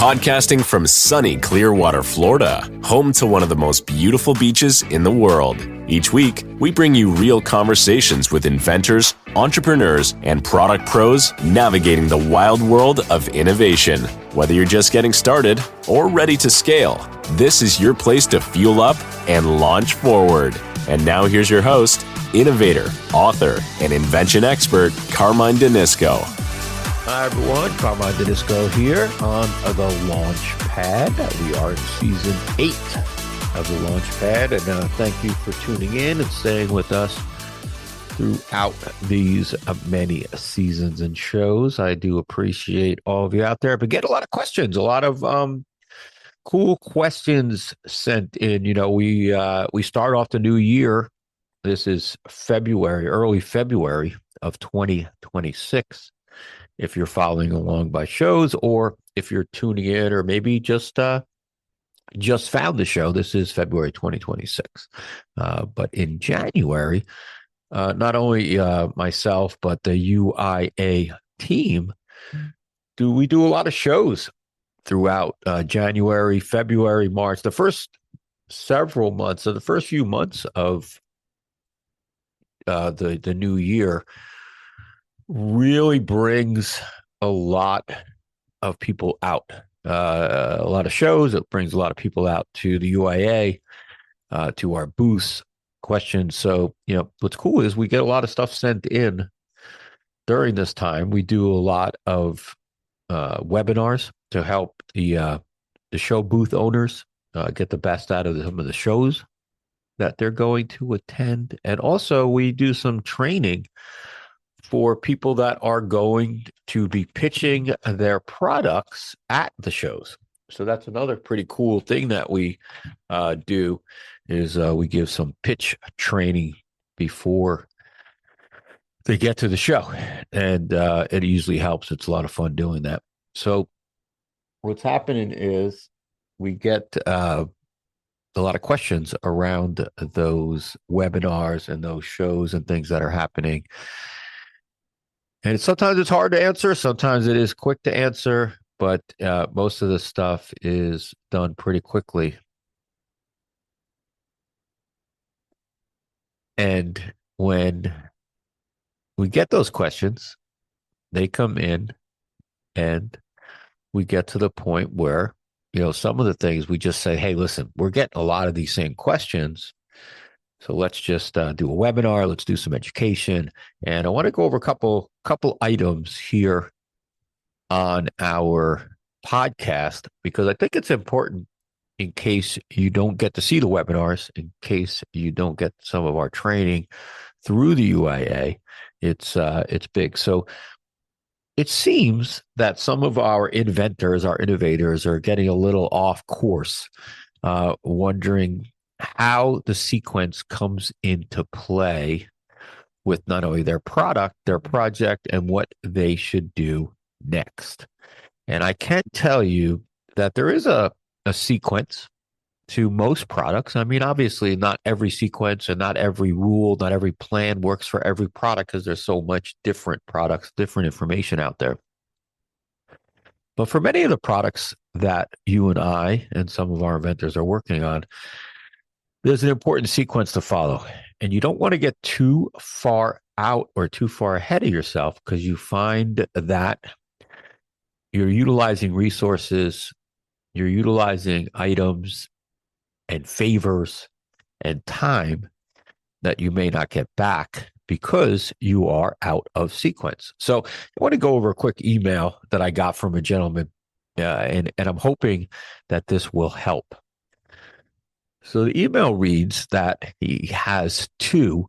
Podcasting from sunny Clearwater, Florida, home to one of the most beautiful beaches in the world. Each week, we bring you real conversations with inventors, entrepreneurs, and product pros navigating the wild world of innovation. Whether you're just getting started or ready to scale, this is your place to fuel up and launch forward. And now here's your host, innovator, author, and invention expert, Carmine Danisco. Hi everyone, Carmine Danisco here on the Launch Pad. We are in season 8 of the Launch Pad, and thank you for tuning in and staying with us throughout these many seasons and shows. I do appreciate all of you out there, but get a lot of questions, a lot of cool questions sent in. You know, we start off the new year. This is February, early February of 2026. If you're following along by shows, or if you're tuning in, or maybe just found the show, this is February 2026. But in January, not only myself, but the UIA team, we do a lot of shows throughout January, February, March. The first several months, so the first few months of the new year, really brings a lot of people out. A lot of shows. It brings a lot of people out to the UIA, to our booths, questions. So, you know, what's cool is we get a lot of stuff sent in during this time. We do a lot of webinars to help the show booth owners get the best out of some of the shows that they're going to attend. And also we do some training for people that are going to be pitching their products at the shows. So that's another pretty cool thing that we do is we give some pitch training before they get to the show. And it usually helps. It's a lot of fun doing that. So what's happening is we get a lot of questions around those webinars and those shows and things that are happening. And sometimes it's hard to answer. Sometimes it is quick to answer, but most of the stuff is done pretty quickly. And when we get those questions, they come in and we get to the point where, you know, some of the things we just say, hey, listen, we're getting a lot of these same questions. So let's just do a webinar. Let's do some education. And I want to go over a couple items here on our podcast, because I think it's important in case you don't get to see the webinars, in case you don't get some of our training through the UIA. It's big. So it seems that some of our inventors, our innovators, are getting a little off course, wondering how the sequence comes into play with not only their product, their project, and what they should do next. And I can tell you that there is a sequence to most products. I mean, obviously, not every sequence and not every rule, not every plan works for every product, because there's so much different products, different information out there. But for many of the products that you and I and some of our inventors are working on, there's an important sequence to follow, and you don't want to get too far out or too far ahead of yourself, because you find that you're utilizing resources, you're utilizing items and favors and time that you may not get back because you are out of sequence. So I want to go over a quick email that I got from a gentleman, and I'm hoping that this will help. So the email reads that he has 2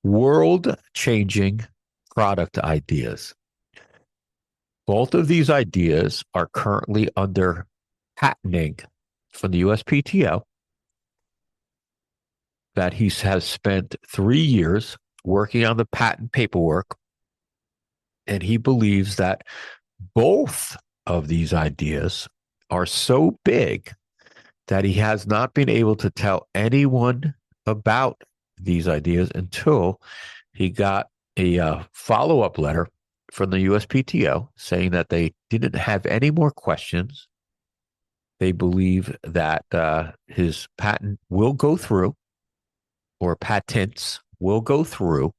world-changing product ideas. Both of these ideas are currently under patenting from the USPTO, that he has spent 3 years working on the patent paperwork, and he believes that both of these ideas are so big that he has not been able to tell anyone about these ideas until he got a follow-up letter from the USPTO saying that they didn't have any more questions. They believe that his patent will go through, or patents will go through,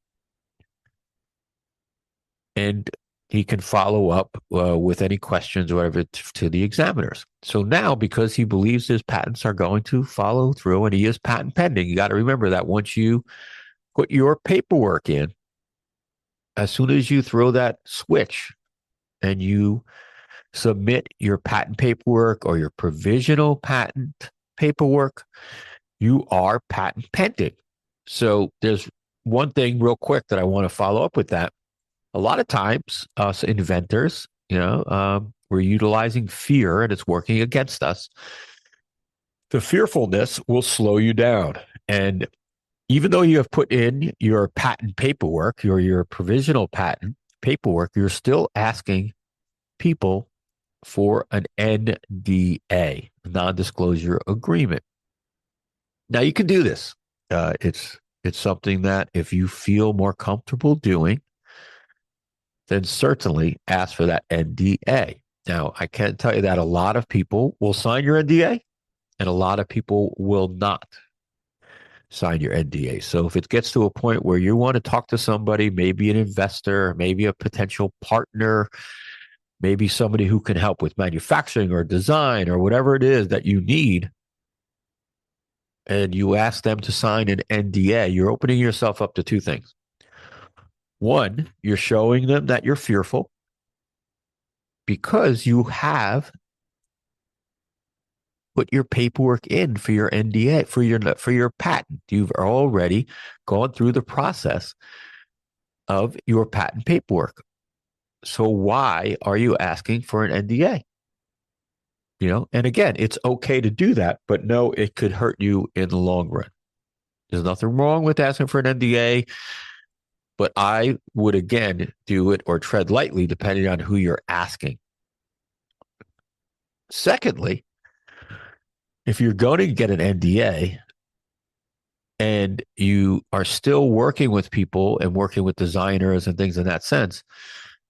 and he can follow up with any questions or whatever to the examiners. So now, because he believes his patents are going to follow through and he is patent pending, you got to remember that once you put your paperwork in, as soon as you throw that switch and you submit your patent paperwork or your provisional patent paperwork, you are patent pending. So there's one thing real quick that I want to follow up with that. A lot of times, us inventors, we're utilizing fear and it's working against us. The fearfulness will slow you down. And even though you have put in your patent paperwork or your provisional patent paperwork, you're still asking people for an NDA, non-disclosure agreement. Now you can do this. It's something that if you feel more comfortable doing, then certainly ask for that NDA. Now, I can tell you that a lot of people will sign your NDA and a lot of people will not sign your NDA. So if it gets to a point where you want to talk to somebody, maybe an investor, maybe a potential partner, maybe somebody who can help with manufacturing or design or whatever it is that you need, and you ask them to sign an NDA, you're opening yourself up to two things. One, you're showing them that you're fearful because you have put your paperwork in for your NDA, for your patent. You've already gone through the process of your patent paperwork. So why are you asking for an NDA? And again, it's okay to do that, but no, it could hurt you in the long run. There's nothing wrong with asking for an NDA, but I would, again, do it or tread lightly depending on who you're asking. Secondly, if you're going to get an NDA and you are still working with people and working with designers and things in that sense,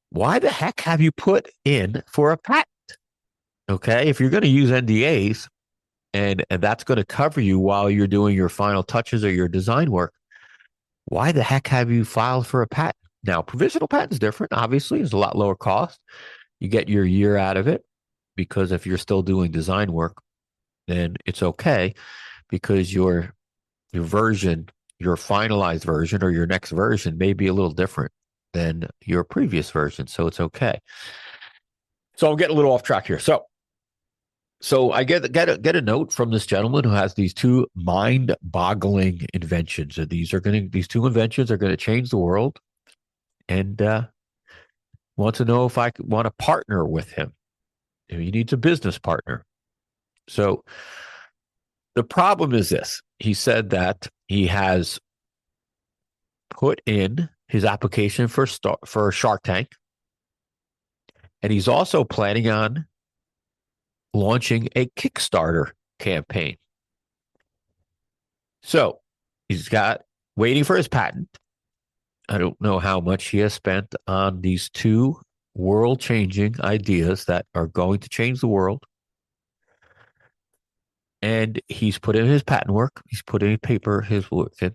why the heck have you put in for a patent? Okay, if you're going to use NDAs and that's going to cover you while you're doing your final touches or your design work, why the heck have you filed for a patent? Now, provisional patent is different. Obviously, it's a lot lower cost. You get your year out of it because if you're still doing design work, then it's okay because your version, your finalized version or your next version may be a little different than your previous version. So it's okay. So I'm getting a little off track here. So I get a note from this gentleman who has these two mind-boggling inventions. And these two inventions are going to change the world, and wants to know if I want to partner with him. He needs a business partner. So the problem is this: he said that he has put in his application for Shark Tank, and he's also planning on launching a Kickstarter campaign. So he's waiting for his patent. I don't know how much he has spent on these two world-changing ideas that are going to change the world. And he's put in his patent work. He's put in his work in.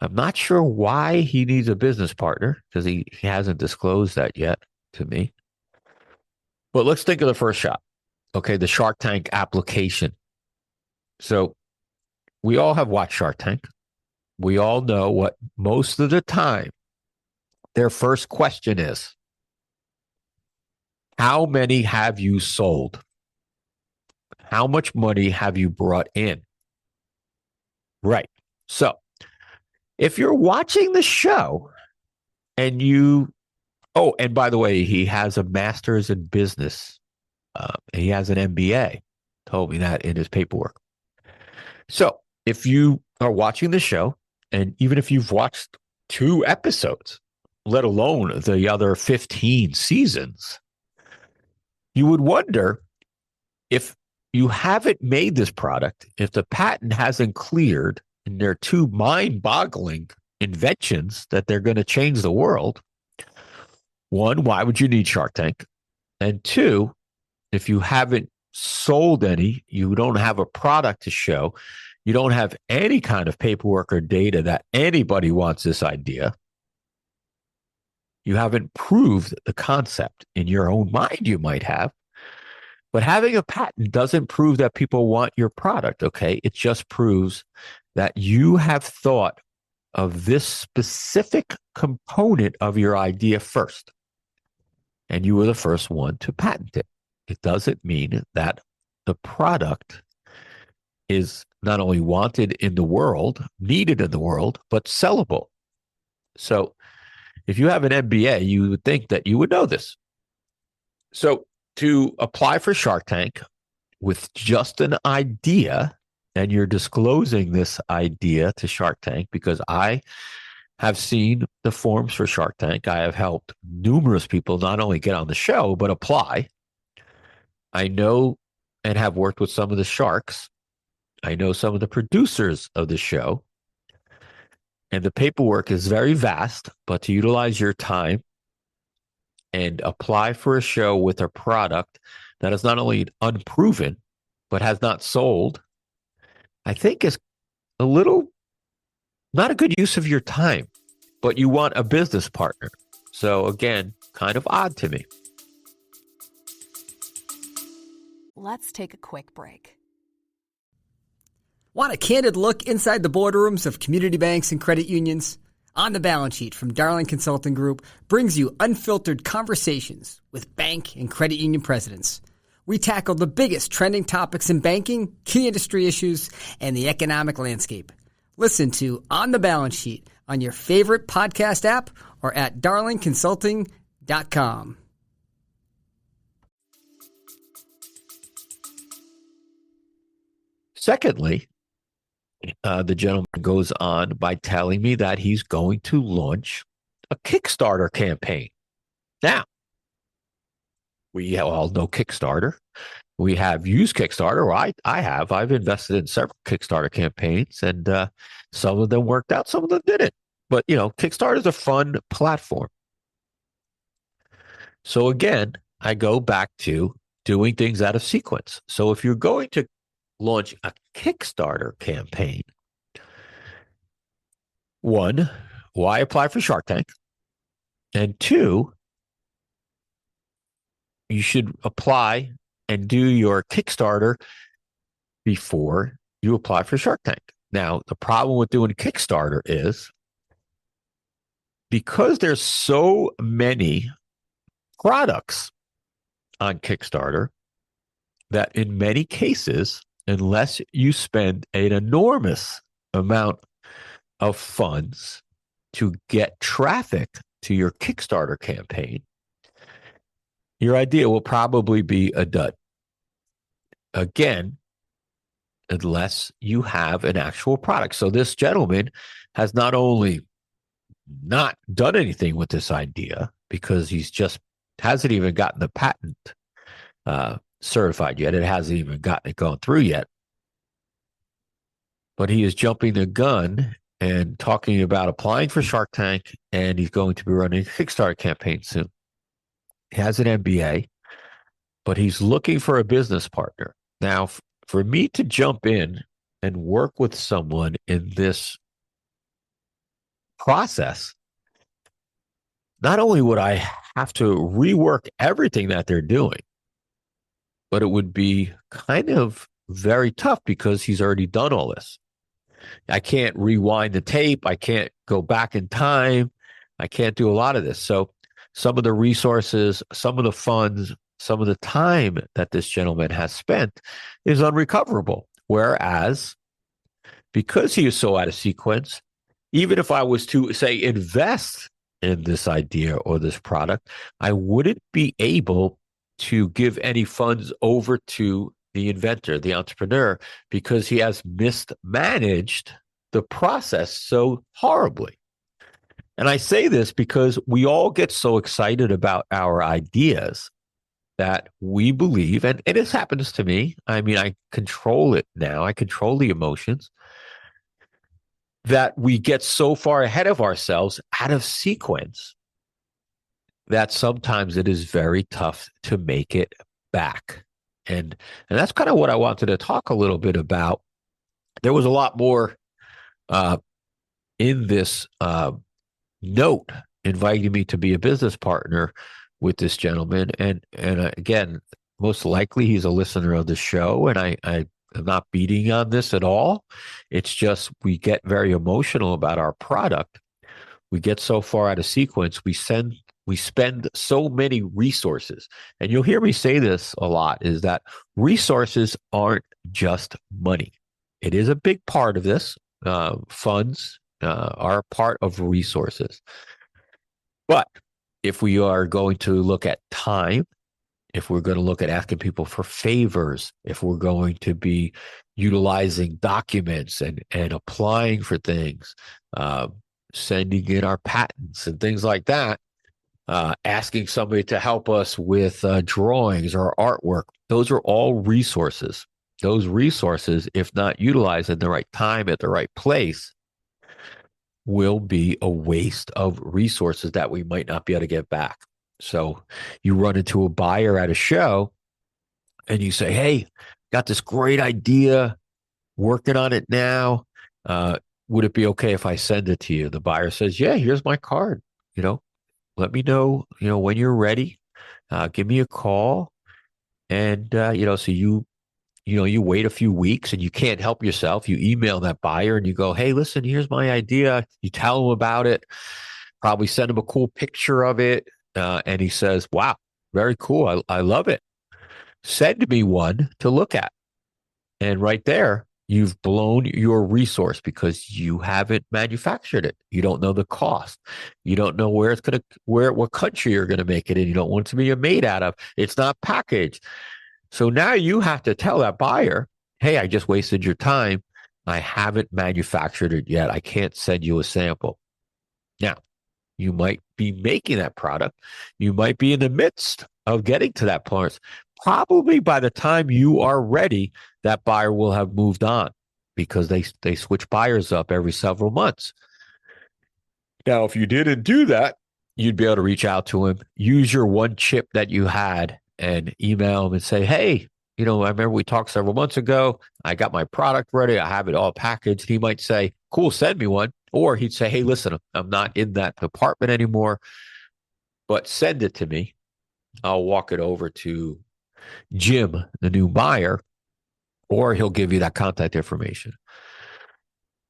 I'm not sure why he needs a business partner because he hasn't disclosed that yet to me. But let's think of the first shot. Okay, the Shark Tank application. So we all have watched Shark Tank. We all know what most of the time their first question is: how many have you sold? How much money have you brought in? Right. So if you're watching the show and and by the way, he has a master's in business. He has an MBA. Told me that in his paperwork. So if you are watching the show, and even if you've watched 2 episodes, let alone the other 15 seasons, you would wonder if you haven't made this product, if the patent hasn't cleared, and there are 2 mind-boggling inventions that they're going to change the world, One, why would you need Shark Tank? And two, if you haven't sold any, you don't have a product to show, you don't have any kind of paperwork or data that anybody wants this idea, you haven't proved the concept in your own mind, you might have. But having a patent doesn't prove that people want your product, okay? It just proves that you have thought of this specific component of your idea first. And you were the first one to patent it. It doesn't mean that the product is not only wanted in the world, needed in the world, but sellable. So if you have an MBA, you would think that you would know this. So to apply for Shark Tank with just an idea, and you're disclosing this idea to Shark Tank, because I have seen the forms for Shark Tank. I have helped numerous people not only get on the show, but apply. I know and have worked with some of the sharks. I know some of the producers of the show. And the paperwork is very vast, but to utilize your time and apply for a show with a product that is not only unproven, but has not sold, I think is a little, not a good use of your time, but you want a business partner. So again, kind of odd to me. Let's take a quick break. Want a candid look inside the boardrooms of community banks and credit unions? On the Balance Sheet from Darling Consulting Group brings you unfiltered conversations with bank and credit union presidents. We tackle the biggest trending topics in banking, key industry issues, and the economic landscape. Listen to On the Balance Sheet on your favorite podcast app or at darlingconsulting.com. Secondly, the gentleman goes on by telling me that he's going to launch a Kickstarter campaign. Now, we all know Kickstarter. We have used Kickstarter. I've invested in several Kickstarter campaigns, and some of them worked out, some of them didn't. But, Kickstarter is a fun platform. So again, I go back to doing things out of sequence. So if you're going to launch a Kickstarter campaign, one, why apply for Shark Tank? And two, you should apply and do your Kickstarter before you apply for Shark Tank. Now, the problem with doing Kickstarter is because there's so many products on Kickstarter that in many cases, unless you spend an enormous amount of funds to get traffic to your Kickstarter campaign, your idea will probably be a dud. Again, unless you have an actual product. So this gentleman has not only not done anything with this idea because he's just hasn't even gotten the patent certified yet. It hasn't even gotten it gone through yet. But he is jumping the gun and talking about applying for Shark Tank, and he's going to be running a Kickstarter campaign soon. He has an MBA, but he's looking for a business partner. Now, for me to jump in and work with someone in this process, not only would I have to rework everything that they're doing, but it would be kind of very tough because he's already done all this. I can't rewind the tape. I can't go back in time. I can't do a lot of this. So some of the resources, some of the funds, some of the time that this gentleman has spent is unrecoverable. Whereas, because he is so out of sequence, even if I was to, say, invest in this idea or this product, I wouldn't be able to give any funds over to the inventor, the entrepreneur, because he has mismanaged the process so horribly. And I say this because we all get so excited about our ideas that we believe, and this happens to me. I mean, I control it now. I control the emotions, that we get so far ahead of ourselves, out of sequence, that sometimes it is very tough to make it back. And that's kind of what I wanted to talk a little bit about. There was a lot more in this note inviting me to be a business partner with this gentleman. And again, most likely he's a listener of the show, and I am not beating on this at all. It's just we get very emotional about our product. We get so far out of sequence. We spend so many resources. And you'll hear me say this a lot, is that resources aren't just money. It is a big part of this. Funds are part of resources. But if we are going to look at time, if we're going to look at asking people for favors, if we're going to be utilizing documents and applying for things, sending in our patents and things like that, asking somebody to help us with drawings or artwork, those are all resources. Those resources, if not utilized at the right time, at the right place, will be a waste of resources that we might not be able to get back. So you run into a buyer at a show and you say, hey, got this great idea, working on it now. Would it be okay if I send it to you? The buyer says, yeah, here's my card. Let me know, when you're ready. Give me a call. And, so you wait a few weeks and you can't help yourself. You email that buyer and you go, hey, listen, here's my idea. You tell him about it, probably send him a cool picture of it. And he says, wow, very cool. I love it. Send me one to look at. And right there, you've blown your resource because you haven't manufactured it. You don't know the cost. You don't know what country you're going to make it in. You don't want it to be made out of. It's not packaged. So now you have to tell that buyer, hey, I just wasted your time. I haven't manufactured it yet. I can't send you a sample. Now, you might be making that product. You might be in the midst of getting to that point. Probably by the time you are ready, that buyer will have moved on because they switch buyers up every several months. Now, if you didn't do that, you'd be able to reach out to him, use your one chip that you had and email him and say, hey, I remember we talked several months ago. I got my product ready. I have it all packaged. He might say, cool, send me one. Or he'd say, hey, listen, I'm not in that department anymore, but send it to me. I'll walk it over to Jim, the new buyer, or he'll give you that contact information.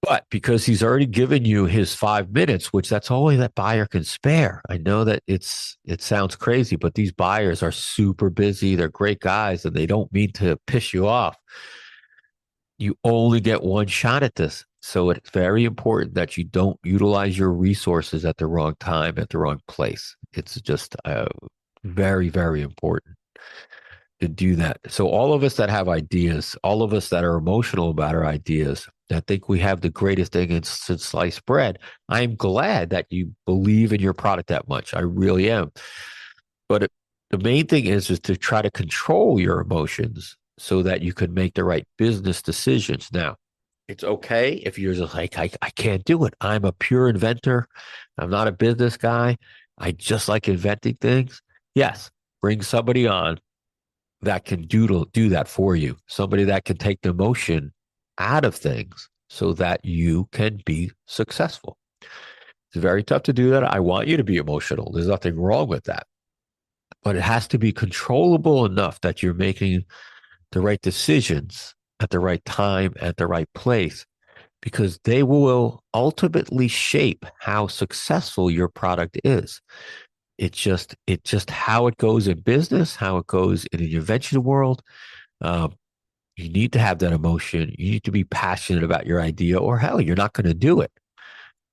But because he's already given you his 5 minutes, which that's all that buyer can spare. I know that it sounds crazy, but these buyers are super busy. They're great guys, and they don't mean to piss you off. You only get one shot at this. So it's very important that you don't utilize your resources at the wrong time, at the wrong place. It's just very, very important to do that. So all of us that have ideas, all of us that are emotional about our ideas, that think we have the greatest thing since sliced bread, I'm glad that you believe in your product that much. I really am. But the main thing is to try to control your emotions so that you can make the right business decisions. Now, it's okay if you're just like, I can't do it. I'm a pure inventor. I'm not a business guy. I just like inventing things. Yes, bring somebody on that can do that for you. Somebody that can take the emotion out of things so that you can be successful. It's very tough to do that. I want you to be emotional. There's nothing wrong with that. But it has to be controllable enough that you're making the right decisions at the right time, at the right place, because they will ultimately shape how successful your product is. It's just how it goes in business, how it goes in the invention world. You need to have that emotion. You need to be passionate about your idea, or hell, you're not going to do it.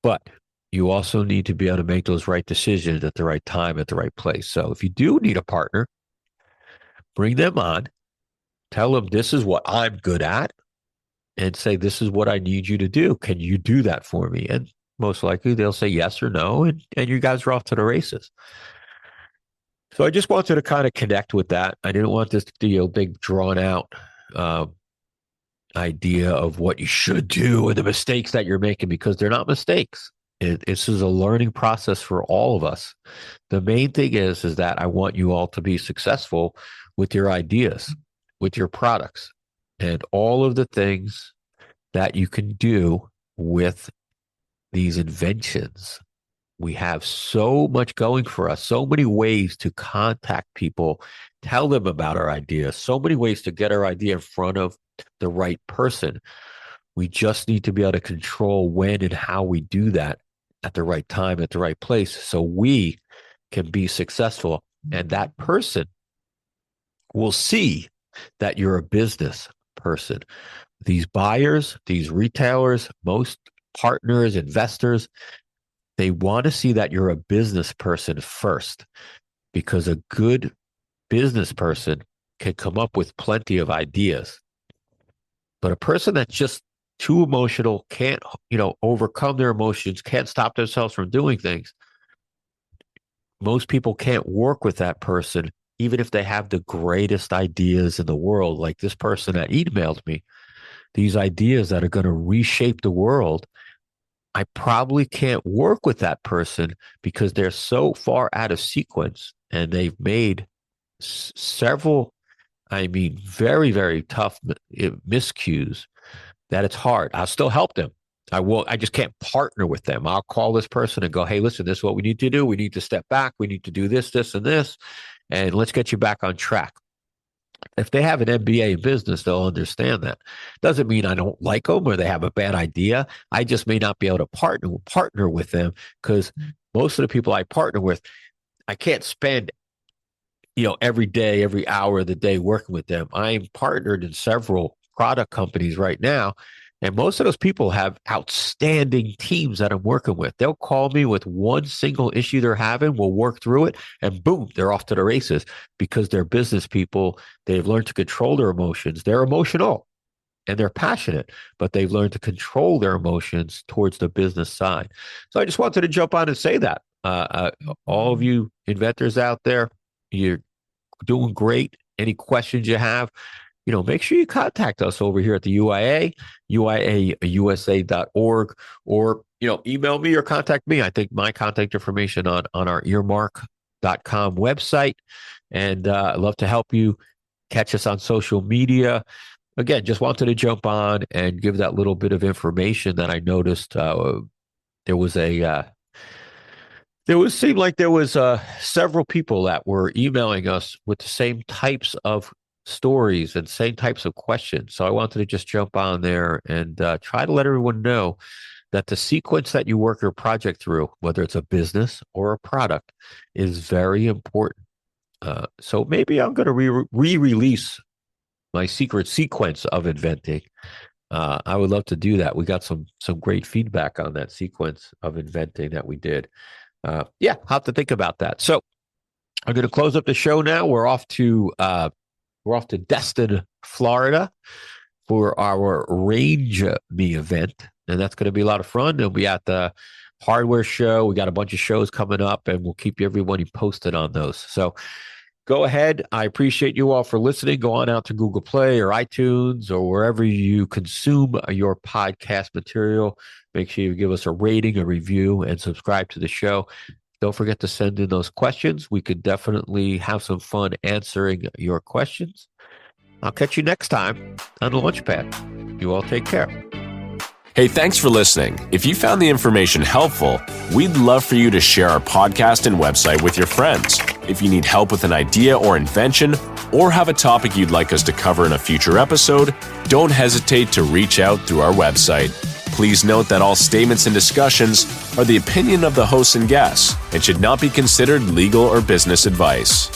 But you also need to be able to make those right decisions at the right time, at the right place. So if you do need a partner, bring them on, tell them this is what I'm good at, and say, this is what I need you to do. Can you do that for me? And most likely they'll say yes or no, and you guys are off to the races. So I just wanted to kind of connect with that. I didn't want this to be a big drawn out idea of what you should do and the mistakes that you're making, because they're not mistakes. This is a learning process for all of us. The main thing is that I want you all to be successful with your ideas, with your products, and all of the things that you can do with these inventions. We have so much going for us, so many ways to contact people, tell them about our ideas, so many ways to get our idea in front of the right person. We just need to be able to control when and how we do that at the right time, at the right place, so we can be successful. And that person will see that you're a business person. These buyers, these retailers, most partners, investors, they want to see that you're a business person first, because a good business person can come up with plenty of ideas. But a person that's just too emotional, can't, overcome their emotions, can't stop themselves from doing things, most people can't work with that person, even if they have the greatest ideas in the world. Like this person that emailed me, these ideas that are going to reshape the world, I probably can't work with that person because they're so far out of sequence, and they've made several, very, very tough miscues, that it's hard. I'll still help them. I just can't partner with them. I'll call this person and go, hey, listen, this is what we need to do. We need to step back. We need to do this, this, and this, and let's get you back on track. If they have an MBA in business, they'll understand that. Doesn't mean I don't like them or they have a bad idea. I just may not be able to partner with them, because most of the people I partner with, I can't spend every day, every hour of the day working with them. I'm partnered in several product companies right now, and most of those people have outstanding teams that I'm working with. They'll call me with one single issue they're having. We'll work through it, and boom, they're off to the races, because they're business people. They've learned to control their emotions. They're emotional and they're passionate, but they've learned to control their emotions towards the business side. So I just wanted to jump on and say that. All of you inventors out there, you're doing great. Any questions you have, make sure you contact us over here at the UIA, UIAUSA.org, or, email me or contact me. I think my contact information on our earmark.com website. And I'd love to help you. Catch us on social media. Again, just wanted to jump on and give that little bit of information that I noticed. Seemed like there was several people that were emailing us with the same types of stories and same types of questions. So I wanted to just jump on there and try to let everyone know that the sequence that you work your project through, whether it's a business or a product, is very important. So maybe I'm going to re-release my secret sequence of inventing. I would love to do that. We got some great feedback on that sequence of inventing that we did. I'll have to think about that. So I'm going to close up the show now. We're off to Destin, Florida, for our Range Me event, and that's going to be a lot of fun. It'll be at the hardware show. We got a bunch of shows coming up, and we'll keep everybody posted on those. So go ahead. I appreciate you all for listening. Go on out to Google Play or iTunes or wherever you consume your podcast material. Make sure you give us a rating, a review, and subscribe to the show. Don't forget to send in those questions. We could definitely have some fun answering your questions. I'll catch you next time on the Launchpad. You all take care. Hey, thanks for listening. If you found the information helpful, we'd love for you to share our podcast and website with your friends. If you need help with an idea or invention, or have a topic you'd like us to cover in a future episode, don't hesitate to reach out through our website. Please note that all statements and discussions are the opinion of the hosts and guests and should not be considered legal or business advice.